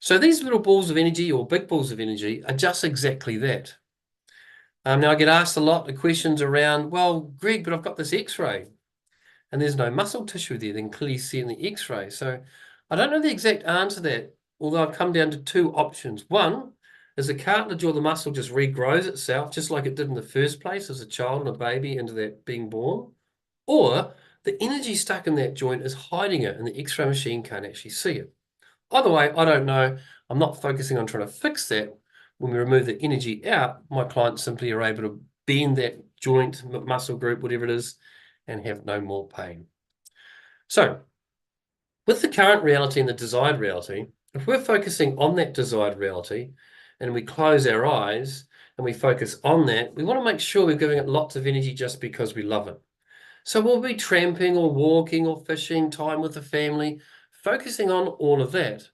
So these little balls of energy or big balls of energy are just exactly that. Now I get asked a lot of questions around, well, Greg, but I've got this X-ray and there's no muscle tissue there, then clearly see in the X-ray. So I don't know the exact answer to that, although I've come down to two options. One is the cartilage or the muscle just regrows itself, just like it did in the first place as a child and a baby into that being born. Or the energy stuck in that joint is hiding it and the X-ray machine can't actually see it. Either way, I don't know. I'm not focusing on trying to fix that. When we remove the energy out, my clients simply are able to bend that joint, muscle group, whatever it is, and have no more pain. So, with the current reality and the desired reality, if we're focusing on that desired reality and we close our eyes and we focus on that, we want to make sure we're giving it lots of energy just because we love it. So we'll be tramping or walking or fishing, time with the family, focusing on all of that.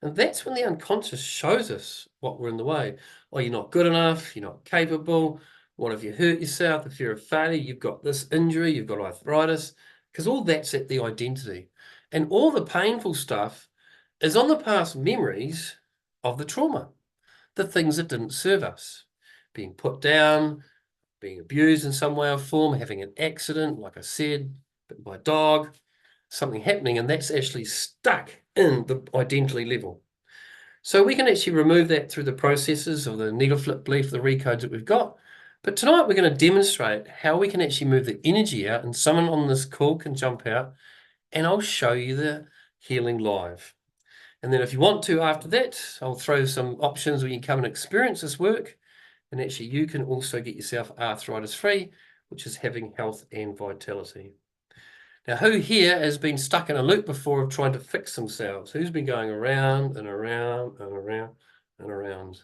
And that's when the unconscious shows us what we're in the way. Oh, you're not good enough, you're not capable. What if you hurt yourself? If you're a failure, you've got this injury, you've got arthritis, because all that's at the identity. And all the painful stuff is on the past memories of the trauma, the things that didn't serve us. Being put down, being abused in some way or form, having an accident, like I said, bitten by a dog, something happening, and that's actually stuck in the identity level. So we can actually remove that through the processes of the needle flip belief, the recodes that we've got. But tonight we're going to demonstrate how we can actually move the energy out, and someone on this call can jump out and I'll show you the healing live. And then if you want to, after that, I'll throw some options where you can come and experience this work. And actually you can also get yourself arthritis free, which is having health and vitality. Now, who here has been stuck in a loop before of trying to fix themselves? Who's been going around and around and around and around?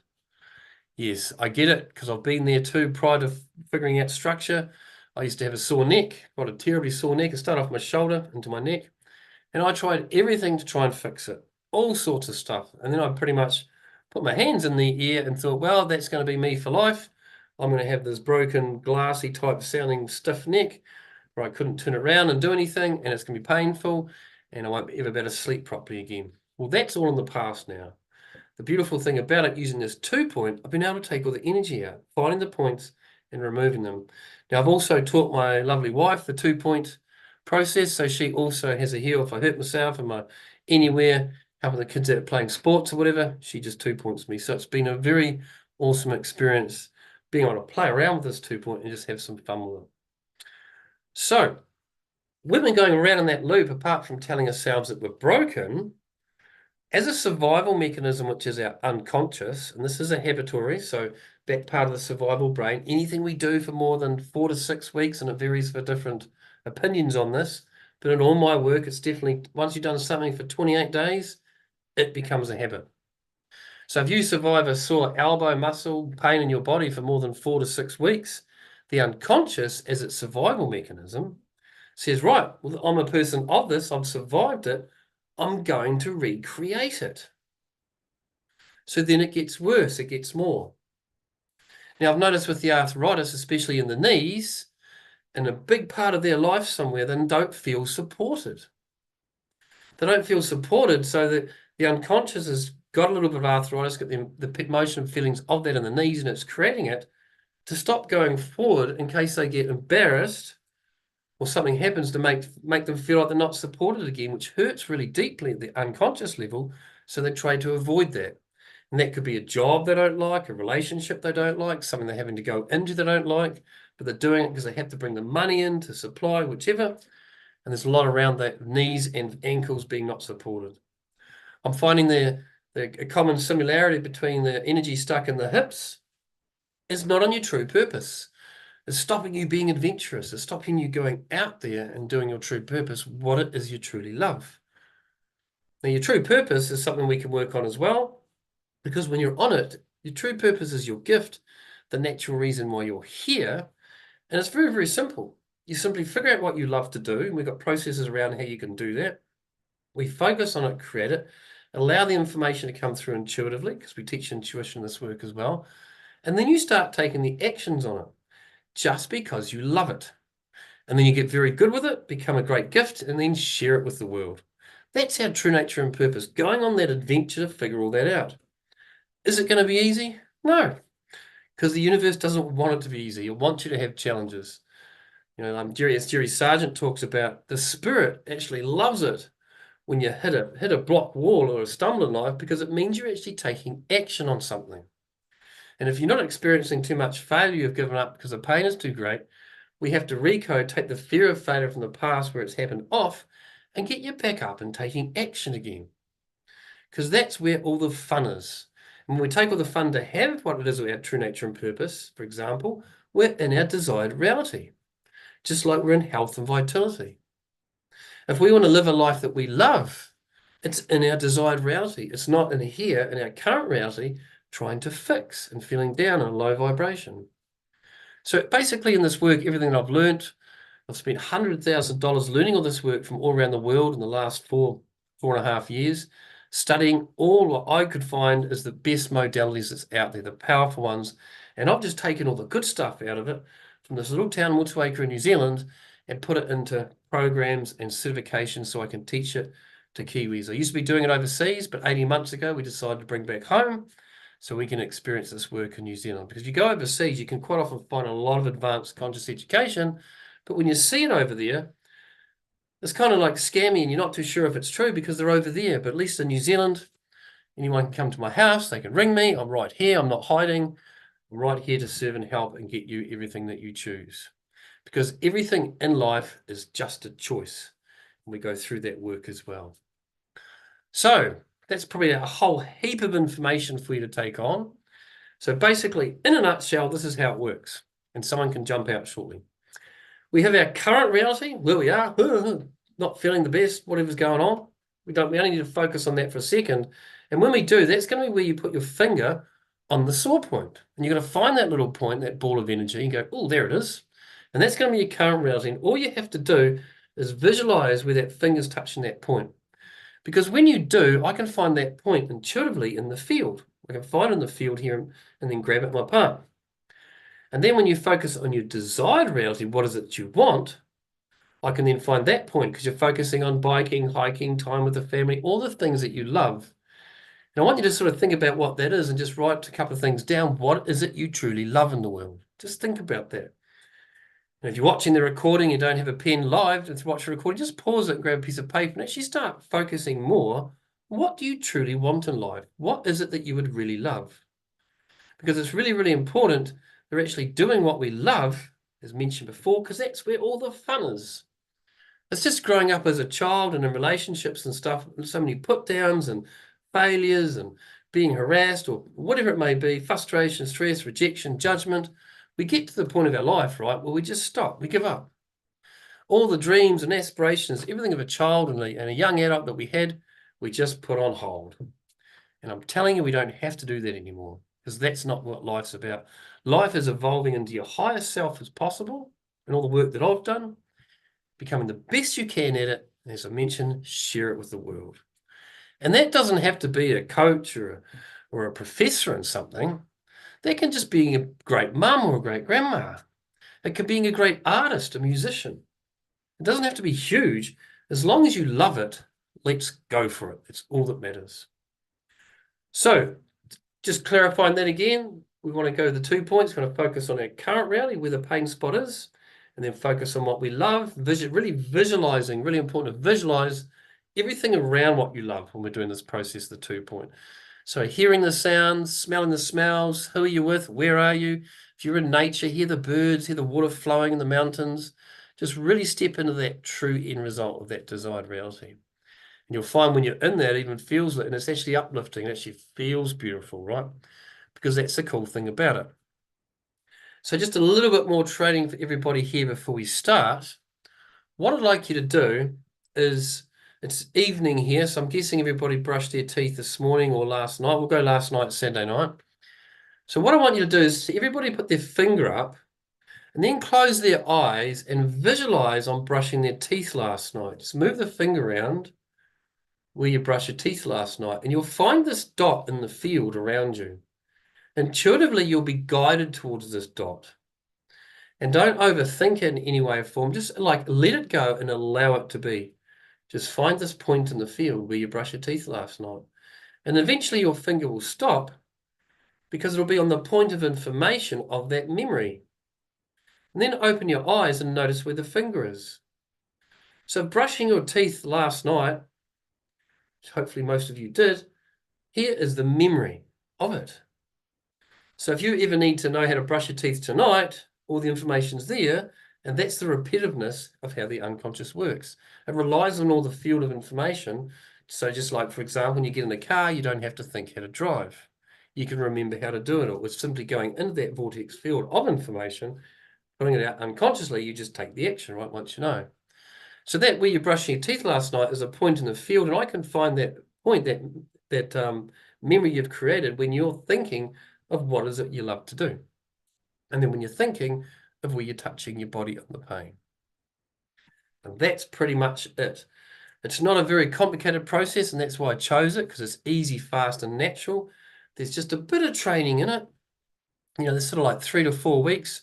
Yes, I get it, because I've been there too prior to figuring out structure. I used to have a sore neck, got a terribly sore neck. It started off my shoulder into my neck. And I tried everything to try and fix it, all sorts of stuff. And then I pretty much put my hands in the air and thought, well, that's going to be me for life. I'm going to have this broken, glassy type sounding stiff neck where I couldn't turn it around and do anything, and it's going to be painful, and I won't ever be able to sleep properly again. Well, that's all in the past now. The beautiful thing about it, using this 2-point, I've been able to take all the energy out, finding the points and removing them. Now, I've also taught my lovely wife the 2-point process, so she also has a heel. If I hurt myself and my anywhere, helping the kids out playing sports or whatever, she just 2-points me. So it's been a very awesome experience being able to play around with this 2-point and just have some fun with it. So we've been going around in that loop, apart from telling ourselves that we're broken, as a survival mechanism, which is our unconscious, and this is a habituary, so that part of the survival brain, anything we do for more than 4 to 6 weeks, and it varies for different opinions on this, but in all my work, it's definitely, once you've done something for 28 days, it becomes a habit. So if you survive a sore elbow muscle pain in your body for more than 4 to 6 weeks, the unconscious, as its survival mechanism, says, right, well, I'm a person of this, I've survived it, I'm going to recreate it. So then it gets worse, it gets more. Now, I've noticed with the arthritis, especially in the knees, in a big part of their life somewhere, they don't feel supported. They don't feel supported, so that the unconscious has got a little bit of arthritis, got the emotion and feelings of that in the knees, and it's creating it to stop going forward in case they get embarrassed or something happens to make them feel like they're not supported again, which hurts really deeply at the unconscious level. So they try to avoid that. And that could be a job they don't like, a relationship they don't like, something they're having to go into they don't like, but they're doing it because they have to bring the money in to supply, whichever. And there's a lot around the knees and ankles being not supported. I'm finding a common similarity between the energy stuck in the hips is not on your true purpose. It's stopping you being adventurous. It's stopping you going out there and doing your true purpose, what it is you truly love. Now, your true purpose is something we can work on as well, because when you're on it, your true purpose is your gift, the natural reason why you're here. And it's very, very simple. You simply figure out what you love to do, and we've got processes around how you can do that. We focus on it, create it, allow the information to come through intuitively, because we teach intuition in this work as well. And then you start taking the actions on it, just because you love it. And then you get very good with it, become a great gift, and then share it with the world. That's our true nature and purpose, going on that adventure to figure all that out. Is it going to be easy? No, because the universe doesn't want it to be easy. It wants you to have challenges. As Jerry Sargent talks about, the spirit actually loves it when you hit a block wall or a stumbling life, because it means you're actually taking action on something. And if you're not experiencing too much failure, you've given up because the pain is too great, we have to recode, take the fear of failure from the past where it's happened off, and get you back up and taking action again. Because that's where all the fun is. And when we take all the fun to have what it is our true nature and purpose, for example, we're in our desired reality, just like we're in health and vitality. If we want to live a life that we love, it's in our desired reality. It's not in here, in our current reality, trying to fix and feeling down on a low vibration. So basically in this work, everything that I've learned, I've spent $100,000 learning all this work from all around the world in the last 4.5 years, studying all what I could find as the best modalities that's out there, the powerful ones. And I've just taken all the good stuff out of it from this little town, Motueka in New Zealand, and put it into programs and certifications so I can teach it to Kiwis. I used to be doing it overseas, but 18 months ago, we decided to bring back home so we can experience this work in New Zealand. Because if you go overseas, you can quite often find a lot of advanced conscious education, but when you see it over there, it's kind of like scammy and you're not too sure if it's true because they're over there. But at least in New Zealand, anyone can come to my house, they can ring me. I'm right here, I'm not hiding. I'm right here to serve and help and get you everything that you choose. Because everything in life is just a choice. And we go through that work as well. So that's probably a whole heap of information for you to take on. So basically, in a nutshell, this is how it works. And someone can jump out shortly. We have our current reality, where we are, not feeling the best, whatever's going on. We only need to focus on that for a second. And when we do, that's going to be where you put your finger on the sore point. And you're going to find that little point, that ball of energy, and go, oh, there it is. And that's going to be your current reality. And all you have to do is visualize where that finger's touching that point. Because when you do, I can find that point intuitively in the field. I can find it in the field here and then grab it in my palm. And then when you focus on your desired reality, what is it that you want? I can then find that point because you're focusing on biking, hiking, time with the family, all the things that you love. And I want you to sort of think about what that is and just write a couple of things down. What is it you truly love in the world? Just think about that. And if you're watching the recording, you don't have a pen live to watch the recording, just pause it and grab a piece of paper and actually start focusing more. What do you truly want in life? What is it that you would really love? Because it's really, really important they're actually doing what we love, as mentioned before, because that's where all the fun is. It's just growing up as a child and in relationships and stuff, so many put downs and failures and being harassed or whatever it may be, frustration, stress, rejection, judgment. We get to the point of our life, right, where we just stop, we give up. All the dreams and aspirations, everything of a child and a young adult that we had, we just put on hold. And I'm telling you, we don't have to do that anymore because that's not what life's about. Life is evolving into your highest self as possible, and all the work that I've done, becoming the best you can at it. And as I mentioned, share it with the world. And that doesn't have to be a coach or a professor in something. That can just be a great mum or a great grandma. It could be a great artist, a musician. It doesn't have to be huge. As long as you love it, let's go for it. It's all that matters. So just clarifying that again, we want to go to the 2 points. We're going to focus on our current reality, where the pain spot is, and then focus on what we love. Really visualizing, really important to visualize everything around what you love when we're doing this process, the 2 point. So hearing the sounds, smelling the smells, who are you with, where are you? If you're in nature, hear the birds, hear the water flowing in the mountains. Just really step into that true end result of that desired reality. And you'll find when you're in that, it even feels it, and it's actually uplifting. It actually feels beautiful, right? Because that's the cool thing about it. So just a little bit more training for everybody here before we start. What I'd like you to do is, it's evening here, so I'm guessing everybody brushed their teeth this morning or last night. We'll go last night, Saturday night. So what I want you to do is everybody put their finger up and then close their eyes and visualize on brushing their teeth last night. Just move the finger around where you brushed your teeth last night, and you'll find this dot in the field around you. Intuitively, you'll be guided towards this dot. And don't overthink it in any way or form. Just like let it go and allow it to be. Just find this point in the field where you brushed your teeth last night. And eventually your finger will stop because it'll be on the point of information of that memory. And then open your eyes and notice where the finger is. So brushing your teeth last night, which hopefully most of you did, here is the memory of it. So if you ever need to know how to brush your teeth tonight, all the information's there, and that's the repetitiveness of how the unconscious works. It relies on all the field of information. So just like, for example, when you get in a car, you don't have to think how to drive. You can remember how to do it. Or with simply going into that vortex field of information, putting it out unconsciously, you just take the action, right, once you know. So that where you're brushing your teeth last night is a point in the field, and I can find that point, that memory you've created when you're thinking of what is it you love to do. And then when you're thinking of where you're touching your body on the pain. And that's pretty much it. It's not a very complicated process, and that's why I chose it, because it's easy, fast, and natural. There's just a bit of training in it. There's sort of like 3 to 4 weeks.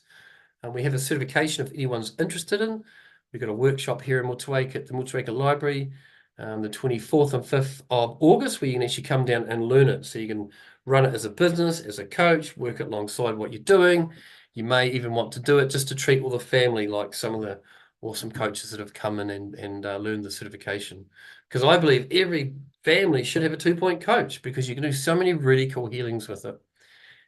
And we have a certification if anyone's interested in. We've got a workshop here in Motueka at the Motueka Library, the 24th and 5th of August, where you can actually come down and learn it. So you can run it as a business, as a coach, work it alongside what you're doing. You may even want to do it just to treat all the family, like some of the awesome coaches that have come in and learned the certification. Because I believe every family should have a 2-point coach, because you can do so many really cool healings with it.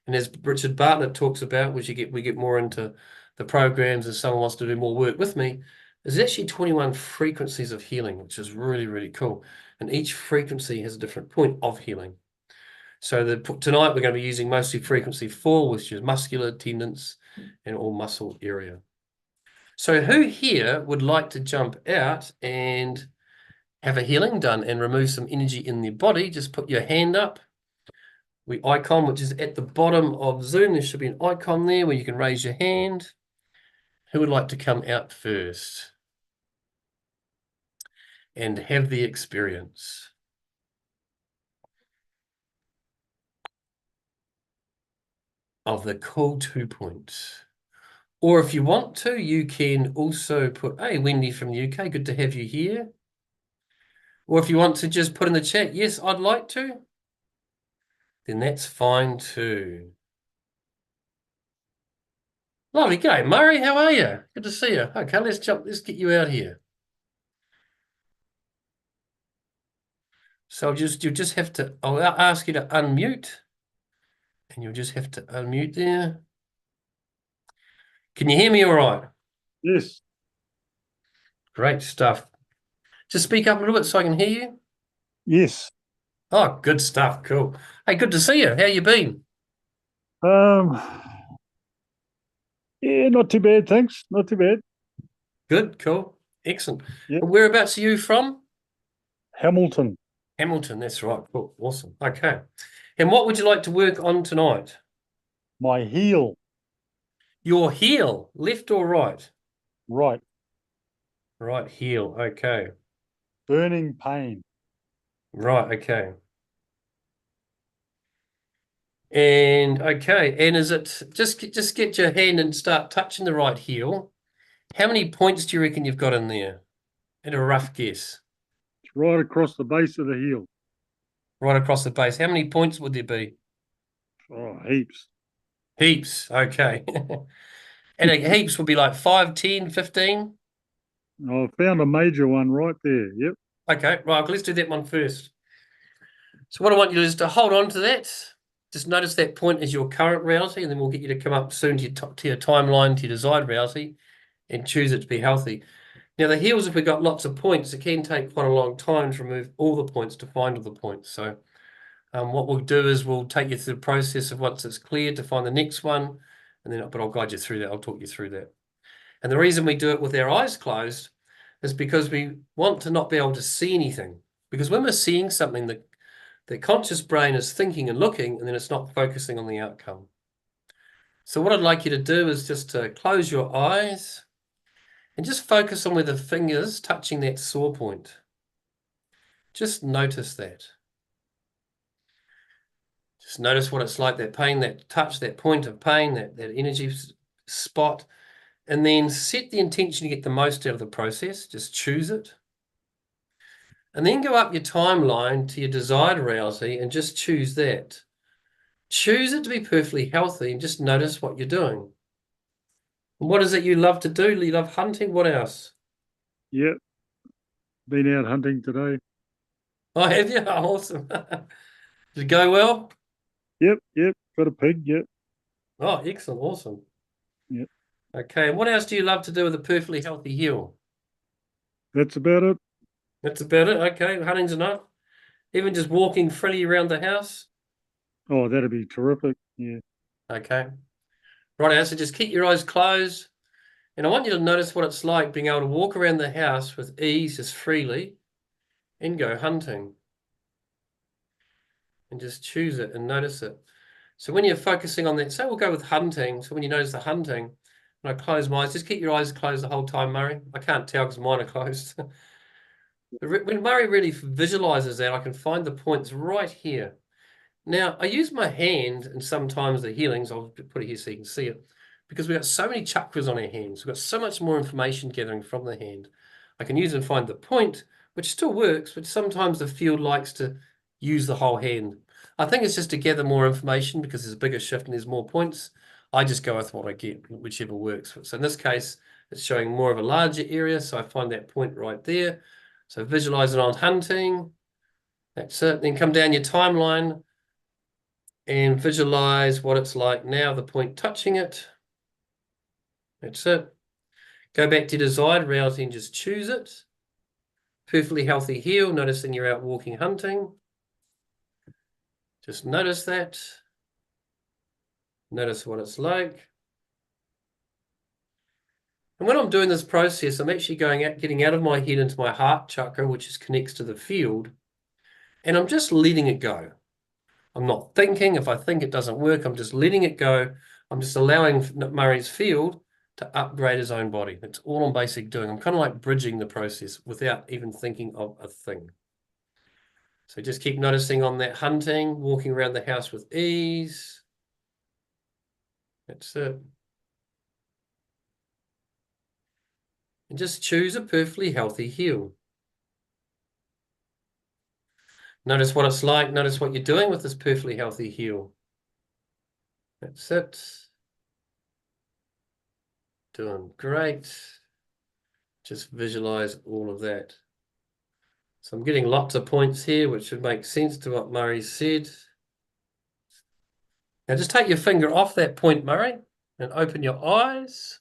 And as Richard Bartlett talks about, which we get more into the programs, and someone wants to do more work with me, there's actually 21 frequencies of healing, which is really, really cool. And each frequency has a different point of healing. So tonight we're going to be using mostly frequency 4, which is muscular, tendons, and all muscle area. So who here would like to jump out and have a healing done and remove some energy in their body? Just put your hand up. Icon, which is at the bottom of Zoom. There should be an icon there where you can raise your hand. Who would like to come out first and have the experience of the cool 2 points? Or if you want to, you can also put, hey, Wendy from the UK, good to have you here. Or if you want to just put in the chat, yes, I'd like to, then that's fine too. Lovely. G'day, Murray. How are you? Good to see you. Okay, let's get you out here. So you'll just have to, I'll ask you to unmute, and you'll just have to unmute there. Can you hear me all right? Yes. Great stuff. Just speak up a little bit so I can hear you. Yes. Oh, good stuff. Cool. Hey, good to see you. How you been? Yeah, not too bad, thanks. Not too bad. Good, cool. Excellent. Yep. Whereabouts are you from? Hamilton. Hamilton, that's right. Cool. Awesome. Okay. And what would you like to work on tonight? My heel. Your heel, left or right? Right. Right heel. Okay. Burning pain. Right. Okay. And okay. And is it just get your hand and start touching the right heel? How many points do you reckon you've got in there? At a rough guess. It's right across the base of the heel. Right across the base. How many points would there be? Oh, heaps. Heaps. Okay. And heaps would be like 5, 10, 15. I found a major one right there. Yep. Okay, right. Let's do that one first. So what I want you to do is to hold on to that. Just notice that point as your current reality, and then we'll get you to come up soon to your timeline, to your desired reality, and choose it to be healthy. Now, the heels, if we've got lots of points, it can take quite a long time to remove all the points, to find all the points. So what we'll do is we'll take you through the process of once it's clear to find the next one, but I'll guide you through that. I'll talk you through that. And the reason we do it with our eyes closed is because we want to not be able to see anything. Because when we're seeing something, the conscious brain is thinking and looking, and then it's not focusing on the outcome. So what I'd like you to do is just to close your eyes and just focus on where the finger's touching that sore point. Just notice that. Just notice what it's like, that pain, that touch, that point of pain, that energy spot. And then set the intention to get the most out of the process. Just choose it. And then go up your timeline to your desired reality and just choose that. Choose it to be perfectly healthy and just notice what you're doing. And what is it you love to do? You love hunting? What else? Yep. Been out hunting today. Oh, have you? Awesome. Did it go well? Yep. Yep. Got a pig. Yep. Oh, excellent. Awesome. Yep. Okay. And what else do you love to do with a perfectly healthy heel? That's about it. That's about it. Okay. Hunting's enough. Even just walking freely around the house. Oh, that'd be terrific. Yeah. Okay. Right. So just keep your eyes closed. And I want you to notice what it's like being able to walk around the house with ease, just freely, and go hunting. And just choose it and notice it. So when you're focusing on that, say we'll go with hunting. So when you notice the hunting, and I close my eyes, just keep your eyes closed the whole time, Murray. I can't tell because mine are closed. When Murray really visualizes that, I can find the points right here. Now, I use my hand and sometimes the healings, I'll put it here so you can see it, because we've got so many chakras on our hands. We've got so much more information gathering from the hand. I can use and find the point, which still works, but sometimes the field likes to use the whole hand. I think it's just to gather more information because there's a bigger shift and there's more points. I just go with what I get, whichever works. So in this case, it's showing more of a larger area, so I find that point right there. So visualize it on hunting. That's it. Then come down your timeline and visualize what it's like now, the point touching it. That's it. Go back to desired reality and just choose it. Perfectly healthy heel, noticing you're out walking hunting. Just notice that. Notice what it's like. And when I'm doing this process, I'm actually getting out of my head into my heart chakra, which is connects to the field, and I'm just letting it go. I'm not thinking. If I think it doesn't work, I'm just letting it go. I'm just allowing Murray's field to upgrade his own body. That's all I'm basically doing. I'm kind of like bridging the process without even thinking of a thing. So just keep noticing on that hunting, walking around the house with ease. That's it. And just choose a perfectly healthy heel. Notice what it's like. Notice what you're doing with this perfectly healthy heel. That's it. Doing great. Just visualize all of that. So I'm getting lots of points here, which should make sense to what Murray said. Now just take your finger off that point, Murray, and open your eyes.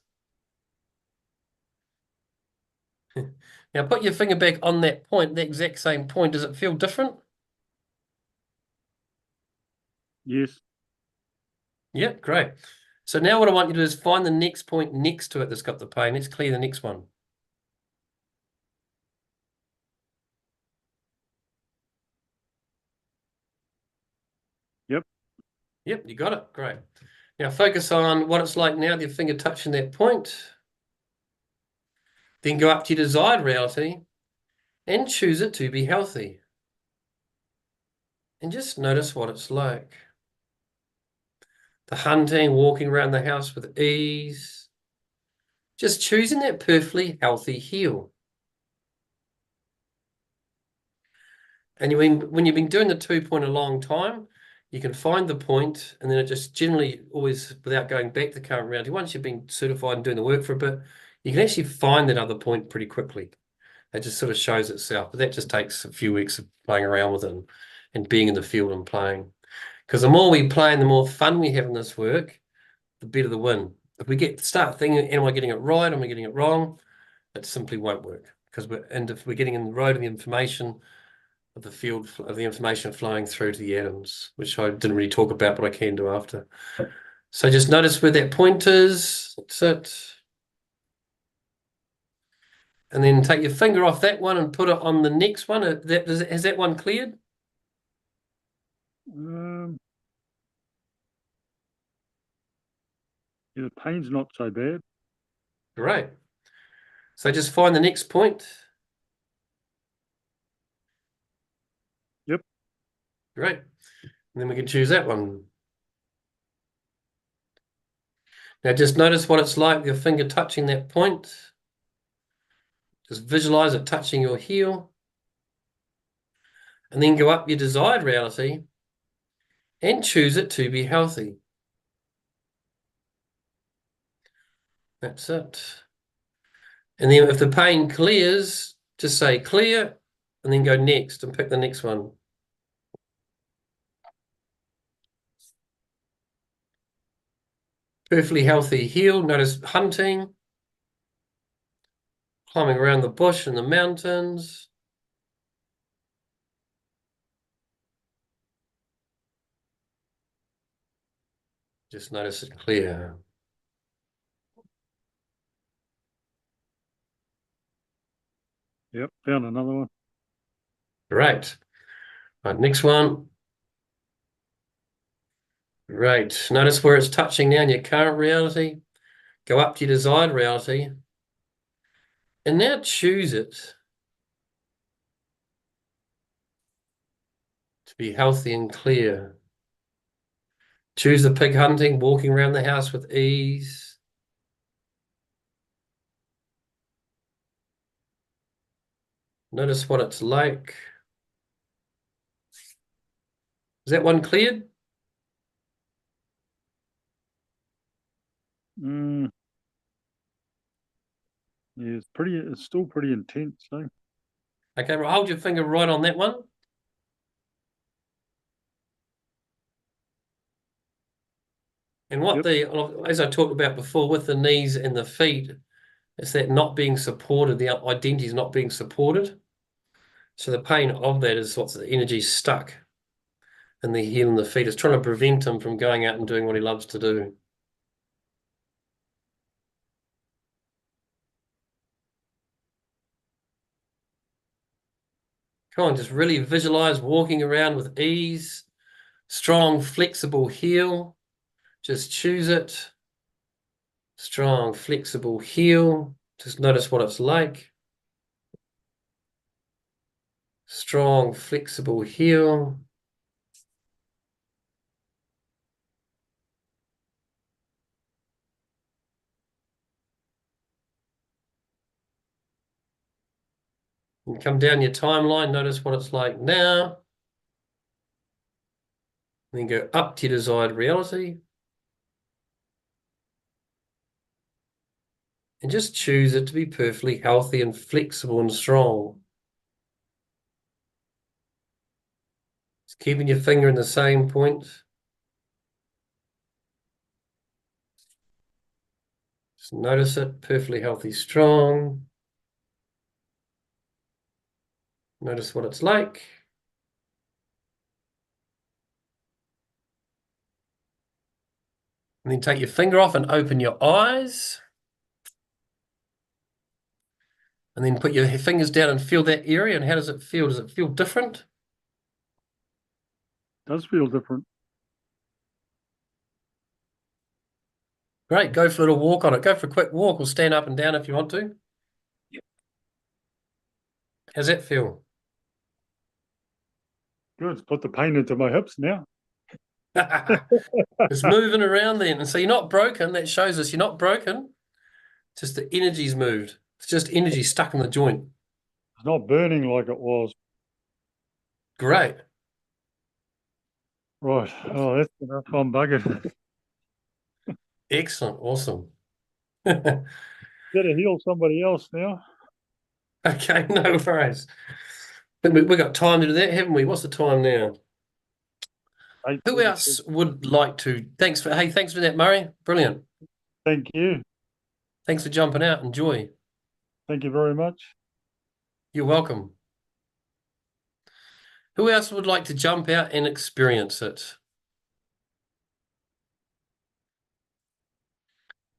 Now put your finger back on that point, the exact same point. Does it feel different? Yes. Yep, great. So now what I want you to do is find the next point next to it that's got the pain. Let's clear the next one. Yep. Yep, you got it. Great. Now focus on what it's like now with your finger touching that point. Then go up to your desired reality and choose it to be healthy. And just notice what it's like. The hunting, walking around the house with ease. Just choosing that perfectly healthy heel. And when you've been doing the 2 point a long time, you can find the point, and then it just generally always, without going back to the current reality, once you've been certified and doing the work for a bit, you can actually find that other point pretty quickly. It just sort of shows itself. But that just takes a few weeks of playing around with it and being in the field and playing. Because the more we play and the more fun we have in this work, the better the win. If we start thinking, am I getting it right? Am I getting it wrong? It simply won't work. And if we're getting in the road of the information of the field of the information flowing through to the atoms, which I didn't really talk about, but I can do after. So just notice where that point is. That's it. And then take your finger off that one and put it on the next one. Has that one cleared? Um, yeah, the pain's not so bad. Great. So just find the next point. Yep. Great. And then we can choose that one. Now just notice what it's like with your finger touching that point. Just visualize it touching your heel. and then go up your desired reality and choose it to be healthy. That's it. And then if the pain clears, just say clear and then go next and pick the next one. Perfectly healthy, heal. Notice hunting, climbing around the bush and the mountains. Just notice it clear. Yep, found another one. Great. Right, next one. Great. Notice where it's touching now in your current reality. Go up to your desired reality. And now choose it to be healthy and clear. Choose the pig hunting, walking around the house with ease. Notice what it's like. Is that one cleared? Mm, yeah, it's still pretty intense, eh? Okay, well, hold your finger right on that one. And Yep. as I talked about before, with the knees and the feet, it's that not being supported, the identity is not being supported. So the pain of that is what's the energy stuck in the heel and the feet. It's trying to prevent him from going out and doing what he loves to do. Come on, just really visualize walking around with ease, strong, flexible heel. Just choose it. Strong, flexible heel. Just notice what it's like. Strong, flexible heel. And come down your timeline, notice what it's like now. And then go up to your desired reality. And just choose it to be perfectly healthy and flexible and strong. Just keeping your finger in the same point. Just notice it, perfectly healthy, strong. Notice what it's like. And then take your finger off and open your eyes. And then put your fingers down and feel that area. And how does it feel? Does it feel different? Does feel different. Great. Go for a little walk on it. Go for a quick walk or stand up and down if you want to. Yep. How's that feel? Good. Put the pain into my hips now. It's moving around then. And so you're not broken. That shows us you're not broken. Just the energy's moved. It's just energy stuck in the joint. It's not burning like it was. Great. Right. Oh, that's enough. I'm buggered. Excellent. Awesome. Better heal somebody else now. Okay, no worries. We've got time to do that, haven't we? What's the time now? Who 8:36. else would like to? Thanks for that, Murray. Brilliant. Thank you. Thanks for jumping out. Enjoy. Thank you very much. You're welcome. Who else would like to jump out and experience it?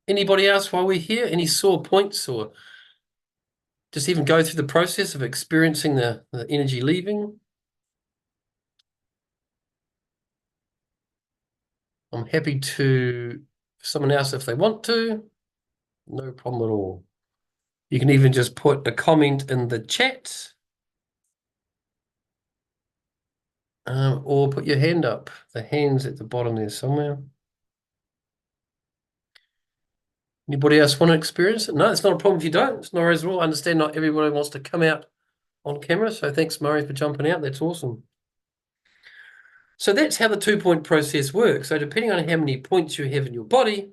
Anybody else while we're here? Any sore points or just even go through the process of experiencing the energy leaving? I'm happy to, for someone else if they want to. No problem at all. You can even just put a comment in the chat or put your hand up. The hand's at the bottom there somewhere. Anybody else want to experience it? No, it's not a problem if you don't. It's no worries at all. I understand not everybody wants to come out on camera. So thanks, Murray, for jumping out. That's awesome. So that's how the 2-point process works. So depending on how many points you have in your body,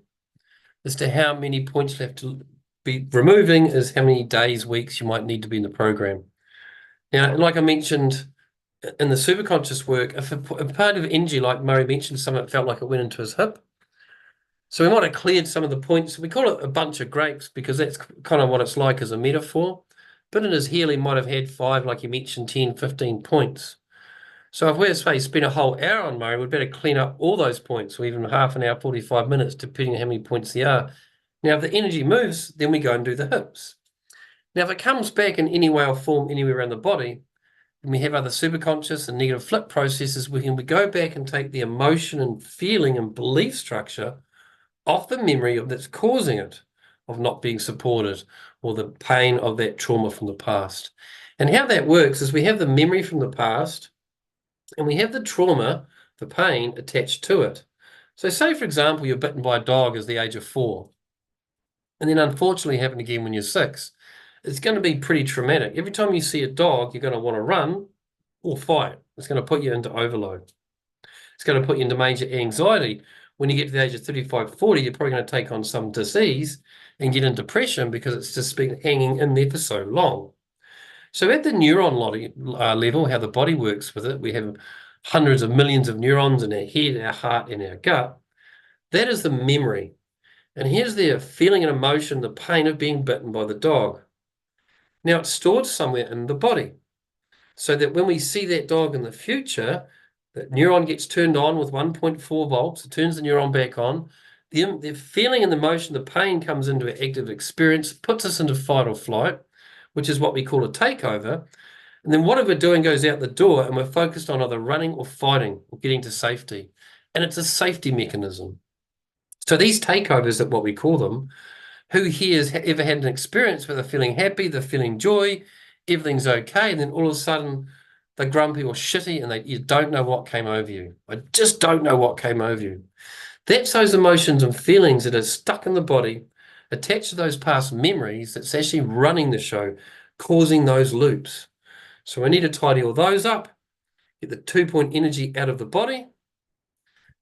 as to how many points you have to be removing is how many days, weeks you might need to be in the program. Now, like I mentioned in the superconscious work, if a part of energy, like Murray mentioned, some of it felt like it went into his hip. So we might have cleared some of the points. We call it a bunch of grapes because that's kind of what it's like as a metaphor. But in his heel, he might have had 5, like you mentioned, 10, 15 points. So if we're, say, spend a whole hour on Murray, we'd better clean up all those points, or even half an hour, 45 minutes, depending on how many points there are. Now, if the energy moves, then we go and do the hips. Now, if it comes back in any way or form anywhere around the body, and we have other superconscious and negative flip processes, we can go back and take the emotion and feeling and belief structure off the memory of that's causing it, of not being supported, or the pain of that trauma from the past. And how that works is we have the memory from the past, and we have the trauma, the pain attached to it. So say, for example, you're bitten by a dog at the age of 4, and then unfortunately happened again when you're 6. It's going to be pretty traumatic. Every time you see a dog, you're going to want to run or fight. It's going to put you into overload. It's going to put you into major anxiety. When you get to the age of 35, 40, you're probably going to take on some disease and get into depression because it's just been hanging in there for so long. So at the neuron level, how the body works with it, we have hundreds of millions of neurons in our head, our heart, and our gut. That is the memory. And here's the feeling and emotion, the pain of being bitten by the dog. Now it's stored somewhere in the body, so that when we see that dog in the future, that neuron gets turned on with 1.4 volts, it turns the neuron back on. The feeling and the emotion, the pain comes into an active experience, puts us into fight or flight, which is what we call a takeover. And then whatever we're doing goes out the door, and we're focused on either running or fighting or getting to safety. And it's a safety mechanism. So these takeovers, that what we call them, who here has ever had an experience where they're feeling happy, they're feeling joy, everything's okay, and then all of a sudden they're grumpy or shitty and you don't know what came over you. I just don't know what came over you. That's those emotions and feelings that are stuck in the body, attached to those past memories, that's actually running the show, causing those loops. So we need to tidy all those up, get the 2-point energy out of the body,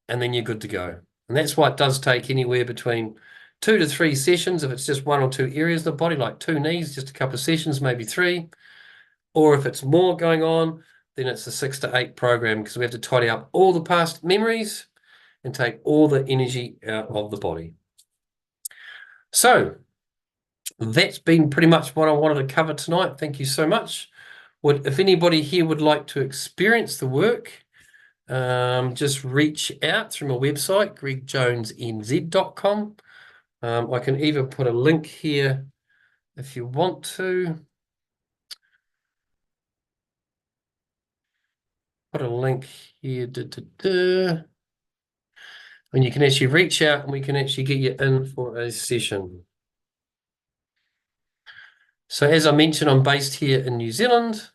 and then you're good to go. And that's why it does take anywhere between 2 to 3 sessions if it's just 1 or 2 areas of the body, like 2 knees, just a couple of sessions, maybe 3. Or if it's more going on, then it's a 6 to 8 program, because we have to tidy up all the past memories and take all the energy out of the body. So that's been pretty much what I wanted to cover tonight. Thank you so much. If anybody here would like to experience the work, just reach out through my website, gregjonesnz.com. I can even put a link here if you want to. Put a link here. And you can actually reach out and we can actually get you in for a session. So as I mentioned, I'm based here in New Zealand.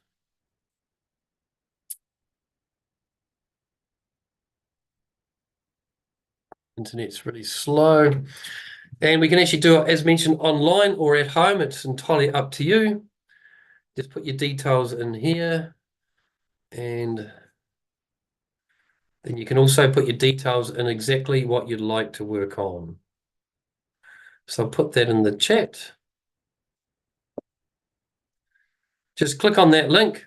Internet's really slow. And we can actually do it, as mentioned, online or at home. It's entirely up to you. Just put your details in here. And then you can also put your details in exactly what you'd like to work on. So I'll put that in the chat. Just click on that link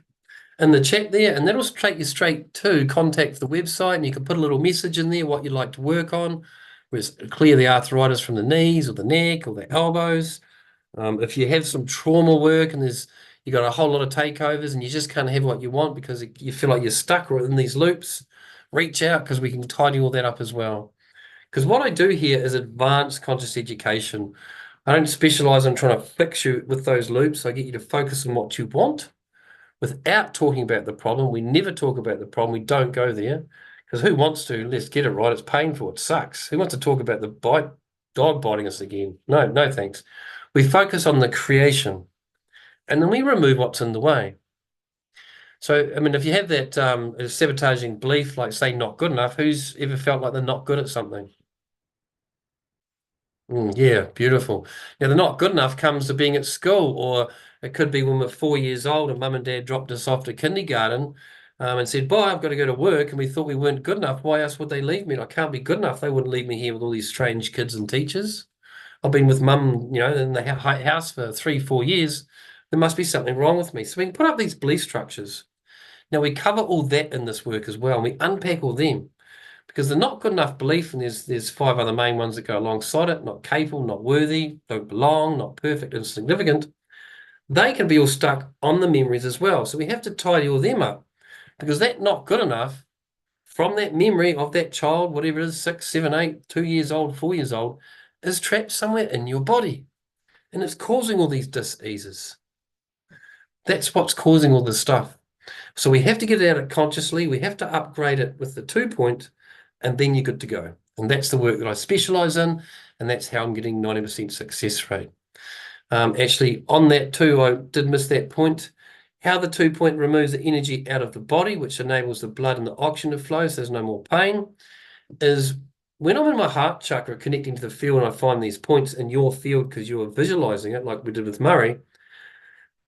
in the chat there, and that'll take you straight to contact the website, and you can put a little message in there what you'd like to work on, where it's clear the arthritis from the knees or the neck or the elbows. If you have some trauma work and you got a whole lot of takeovers and you just can't have what you want because you feel like you're stuck or in these loops, reach out, because we can tidy all that up as well. Because what I do here is advanced conscious education. I don't specialize in trying to fix you with those loops. I get you to focus on what you want without talking about the problem. We never talk about the problem. We don't go there, because who wants to? Let's get it right. It's painful. It sucks. Who wants to talk about the dog biting us again? No, no thanks. We focus on the creation, and then we remove what's in the way. So, I mean, if you have that sabotaging belief, like say not good enough, who's ever felt like they're not good at something? Yeah, beautiful. Now, the not good enough comes to being at school or It could be when we're 4 years old and mum and dad dropped us off to kindergarten and said, "Bye, I've got to go to work." And we thought we weren't good enough. Why else would they leave me? And I can't be good enough. They wouldn't leave me here with all these strange kids and teachers. I've been with mum, in the house for 3, 4 years. There must be something wrong with me. So we can put up these belief structures. Now we cover all that in this work as well, and we unpack all them because the not good enough belief, and there's 5 other main ones that go alongside it: not capable, not worthy, don't belong, not perfect, insignificant. They can be all stuck on the memories as well. So we have to tidy all them up because that not good enough from that memory of that child, whatever it is, 6, 7, 8, 2 years old, 4 years old, is trapped somewhere in your body. And it's causing all these dis-eases. That's what's causing all this stuff. So we have to get it out consciously. We have to upgrade it with the 2-point, and then you're good to go. And that's the work that I specialize in, and that's how I'm getting 90% success rate. Actually, on that too, I did miss that point. How the 2-point removes the energy out of the body, which enables the blood and the oxygen to flow so there's no more pain, is when I'm in my heart chakra connecting to the field and I find these points in your field because you're visualizing it like we did with Murray,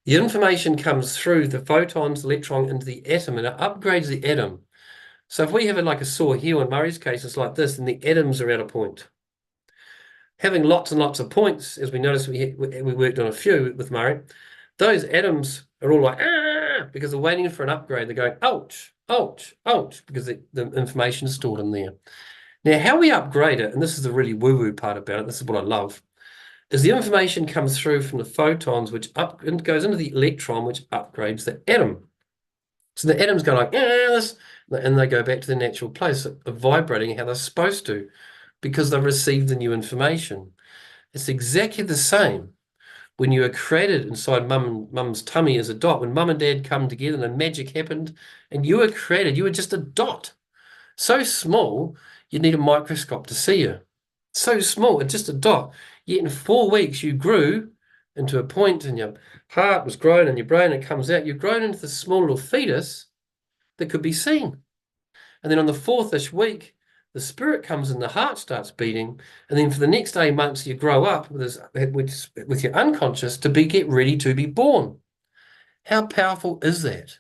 the information comes through the photons, electron into the atom, and it upgrades the atom. So if we have it like a sore heel, in Murray's case, it's like this, and the atoms are at a point. Having lots and lots of points, as we noticed, we worked on a few with Murray, those atoms are all like, because they're waiting for an upgrade. They're going, ouch, ouch, ouch, because the information is stored in there. Now, how we upgrade it, and this is the really woo-woo part about it, this is what I love, is the information comes through from the photons, which goes into the electron, which upgrades the atom. So the atoms go like, and they go back to the natural place of vibrating how they're supposed to, because they've received the new information. It's exactly the same when you were created inside mum's tummy as a dot. When mum and dad come together and magic happened and you were created, you were just a dot. So small, you'd need a microscope to see you. So small, it's just a dot. Yet in 4 weeks, you grew into a point and your heart was grown and your brain, it comes out. You've grown into the small little fetus that could be seen. And then on the 4th-ish week, the spirit comes and the heart starts beating. And then for the next 8 months, you grow up with your unconscious to get ready to be born. How powerful is that?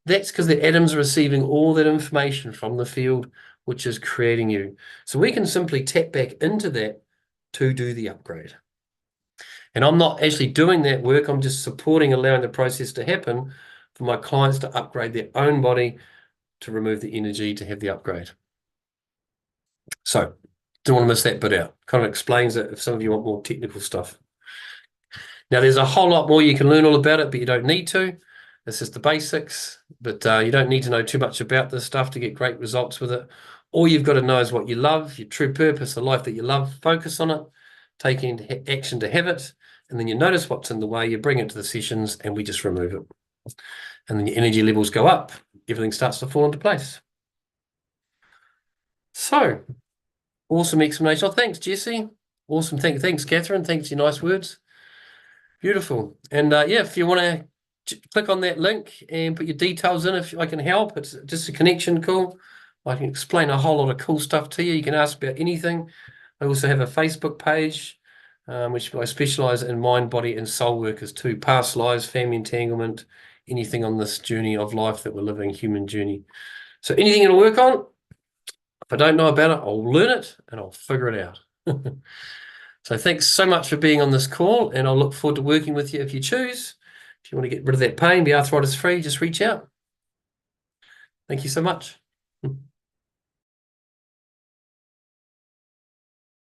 That's because the atoms are receiving all that information from the field, which is creating you. So we can simply tap back into that to do the upgrade. And I'm not actually doing that work. I'm just supporting, allowing the process to happen for my clients to upgrade their own body, to remove the energy, to have the upgrade. So don't want to miss that bit out. Kind of explains it if some of you want more technical stuff. Now, there's a whole lot more you can learn all about it, but you don't need to. It's just the basics, but you don't need to know too much about this stuff to get great results with it. All you've got to know is what you love, your true purpose, the life that you love. Focus on it, taking action to have it, and then you notice what's in the way, you bring it to the sessions, and we just remove it. And then your energy levels go up. Everything starts to fall into place. So, awesome explanation. Oh, thanks, Jesse. Awesome. Thanks, Catherine. Thanks for your nice words. Beautiful. And yeah, if you want to click on that link and put your details in, if I can help, it's just a connection call. I can explain a whole lot of cool stuff to you. You can ask about anything. I also have a Facebook page, which I specialize in mind, body, and soul workers too. Past lives, family entanglement, anything on this journey of life that we're living, human journey. So anything you want to work on, if I don't know about it, I'll learn it and I'll figure it out. So thanks so much for being on this call, and I'll look forward to working with you if you choose. If you want to get rid of that pain, be arthritis free, just reach out. Thank you so much.